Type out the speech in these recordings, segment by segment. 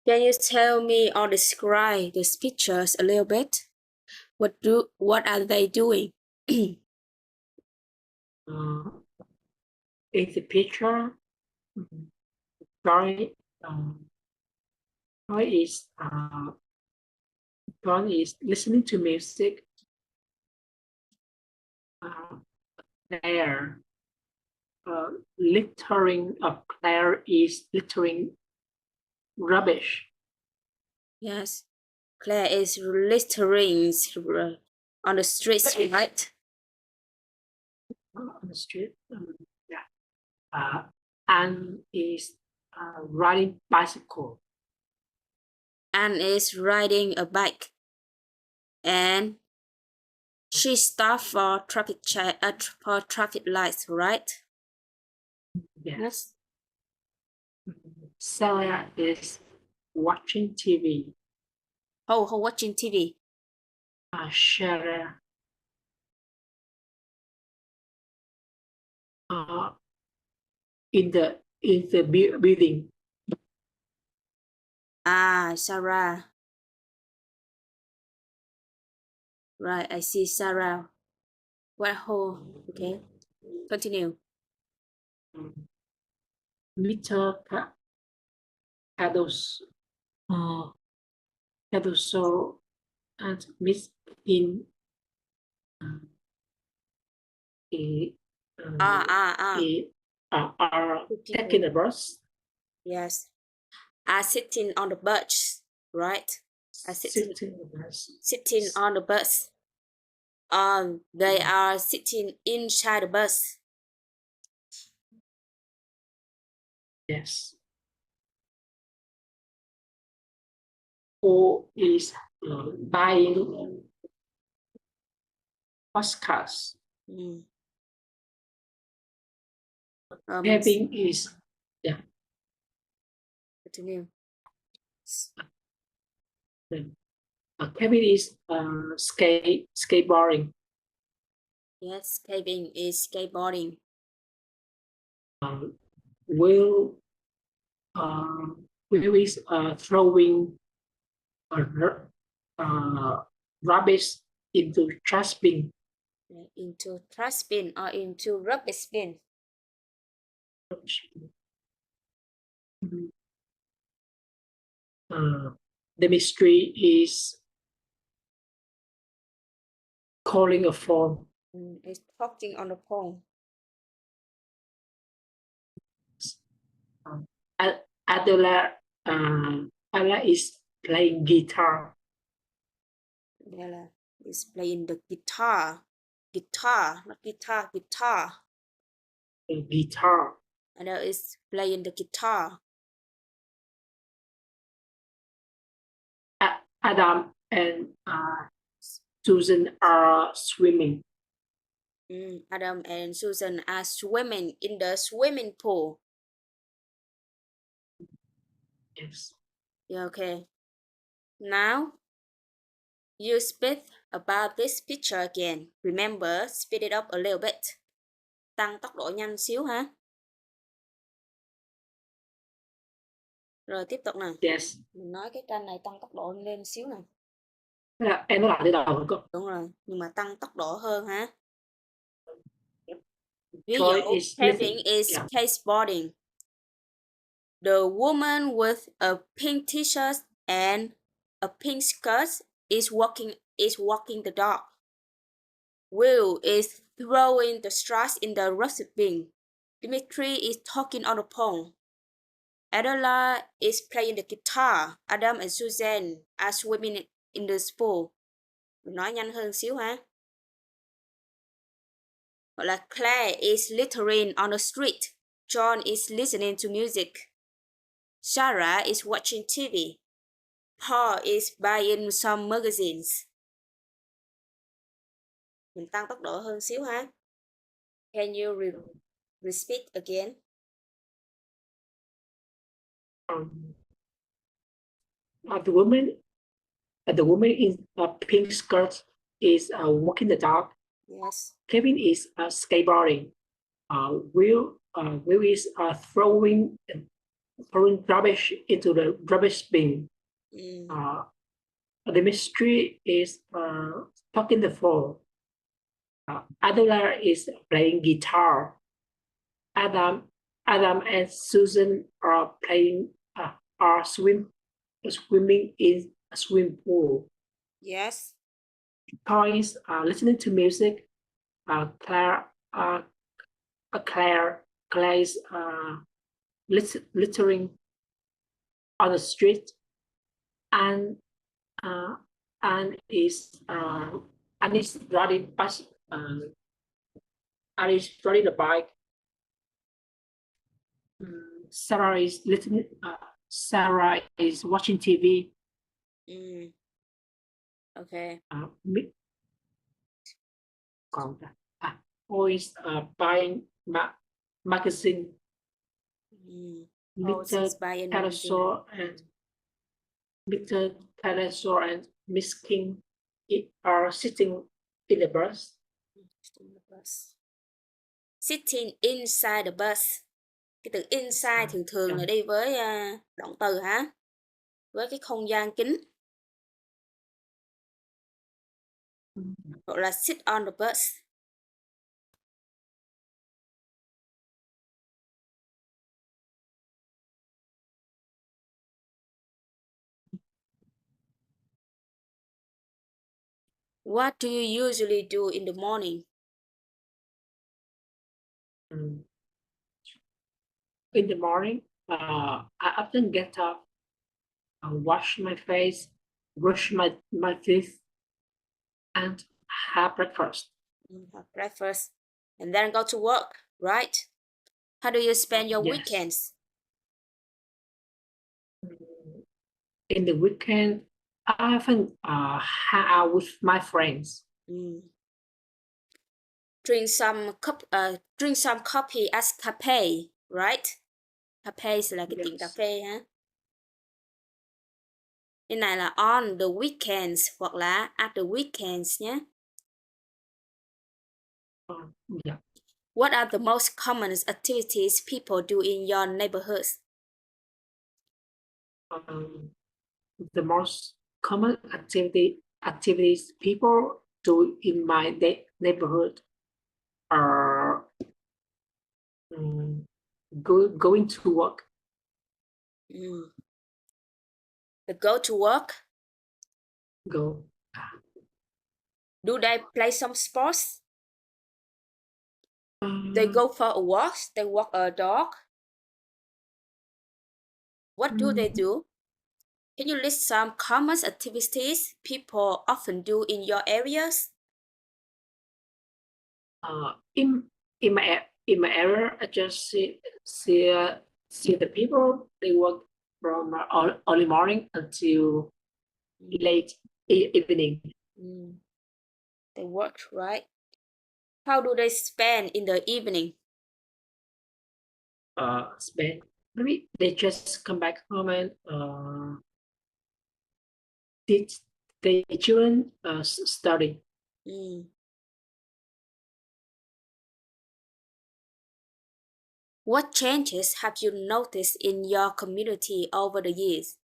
Can you tell me or describe these pictures a little bit? What are they doing? In the picture, Joy is listening to music. Claire Claire is littering rubbish. Yes, Claire is littering on the streets, right? On the street, yeah. Anne is riding bicycle. Anne is riding a bike, and she stopped for traffic lights, right? Yes. Sarah is watching TV. Oh, watching TV. Sarah in the building. Sarah. Right, I see Sarah. Okay, continue. Mr. Cardoso and Miss in are taking the bus. Yes, are sitting on the bus, right? Sitting on the bus. They are sitting inside the bus. Yes. Who is buying postcards? Kevin is, Continue. Kevin is skateboarding. Yes, Kevin is skateboarding. Will is throwing rubbish into trash bin. Into trash bin or into rubbish bin? The mystery is calling a phone. It's talking on the phone. Adela is playing guitar. Adela is playing the guitar. Guitar, not guitar, guitar. Guitar. Adela is playing the guitar. Adam and Susan are swimming. Adam and Susan are swimming in the swimming pool. Yes. Yeah, okay. Now, you speak about this picture again. Remember, speed it up a little bit. Tăng tốc độ nhanh xíu ha. Rồi tiếp tục nè. Yes. Mình nói cái tranh này tăng tốc độ lên xíu nè. Em nói lại từ đầu hả cô? Đúng rồi, nhưng mà tăng tốc độ hơn ha. Ví dụ, Kevin is skateboarding. The woman with a pink t-shirt and a pink skirt is walking the dog. Will is throwing the straws in the rubbish bin. Dimitri is talking on the phone. Adela is playing the guitar. Adam and Susan are swimming in the pool. Mình nói nhanh hơn xíu ha. Hoặc là Claire is littering on the street. John is listening to music. Sarah is watching TV. Paul is buying some magazines. Mình tăng tốc độ hơn xíu ha. Can you repeat again? The woman in a pink skirt is walking the dog. Yes. Kevin is skateboarding. Will is throwing throwing rubbish into the rubbish bin. Mm. The mystery is talking the floor. Adela is playing guitar. Adam, Adam and Susan are playing are swimming in a swimming pool. Yes. Toys are listening to music. Claire Claire is littering on the street, and uh, and is uh, and is riding bus and is riding the bike. Sarah is listening. Sarah is watching TV. Mm. Okay. Còn Boys buying magazine. Oh, Mr. she's buying magazine. Parasaur and Mr. Parasaur and Miss King are sitting in the bus. Sitting inside the bus. Cái từ inside thường thường là đi với động từ hả? Với cái không gian kín. Hoặc là sit on the bus. What do you usually do in the morning? In the morning, I often get up, wash my face, brush my teeth, and have breakfast. Have breakfast and then go to work, right? How do you spend your Yes. weekends? In the weekend, I often hang out with my friends. Drink some coffee at cafe, right? Cafe là cái tiệm cà phê ha. Cái này là on the weekends hoặc là at the weekends nhé. Yeah. What are the most common activities people do in your neighborhoods? The most common activities people do in my neighborhood are going to work. They go to work. Go. Do they play some sports? They go for a walk. They walk a dog. What do they do? Can you list some common activities people often do in your areas? In my area, I just see the people. They work from early morning until late evening. They work, right? How do they spend in the evening? Spend maybe they just come back home and teach the children study. What changes have you noticed in your community over the years?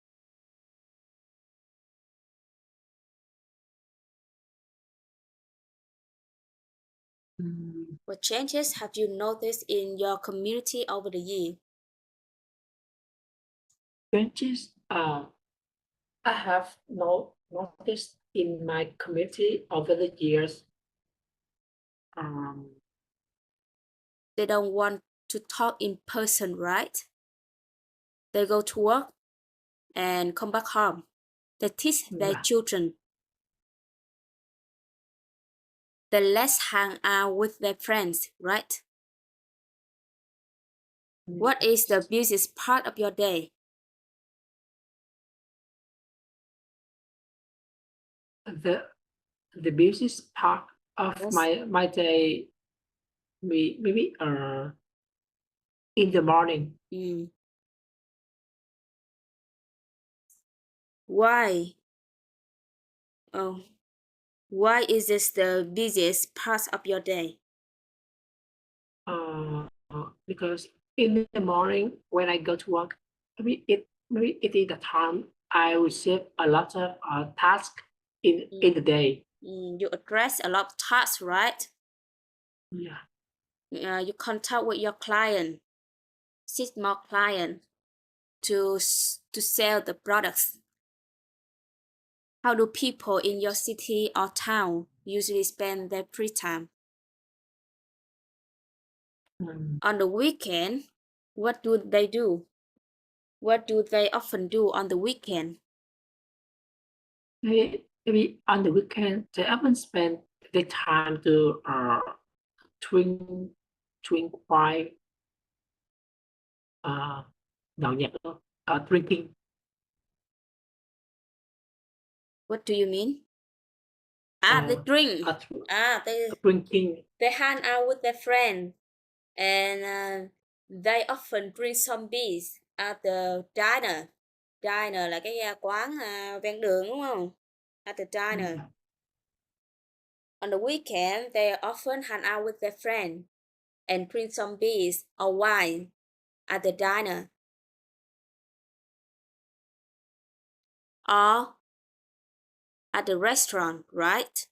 What changes have you noticed in your community over the years? Changes I have noticed in my community over the years. They don't want to talk in person, right? They go to work and come back home. They teach their children. They less hang out with their friends, right? What is the busiest part of your day? The busiest part of my day maybe in the morning. Why? Why is this the busiest part of your day? Because in the morning when I go to work, maybe it is the time I receive a lot of tasks in the day. You address a lot of tasks, right? Yeah. You contact with your client, seek more client to sell the products. How do people in your city or town usually spend their free time? On the weekend, what do they do? What do they often do on the weekend? Maybe on the weekend they often spend the time to drink drink wine, nhậu nhẹt luôn, drinking, What do you mean? They uh, drink. uh, They drinking. hang out with their friends, and they often drink some beers at the diner. Diner là cái quán ven đường đúng không? At the diner. On the weekend, they often hang out with their friends and drink some beers or wine at the diner. Or at the restaurant, right?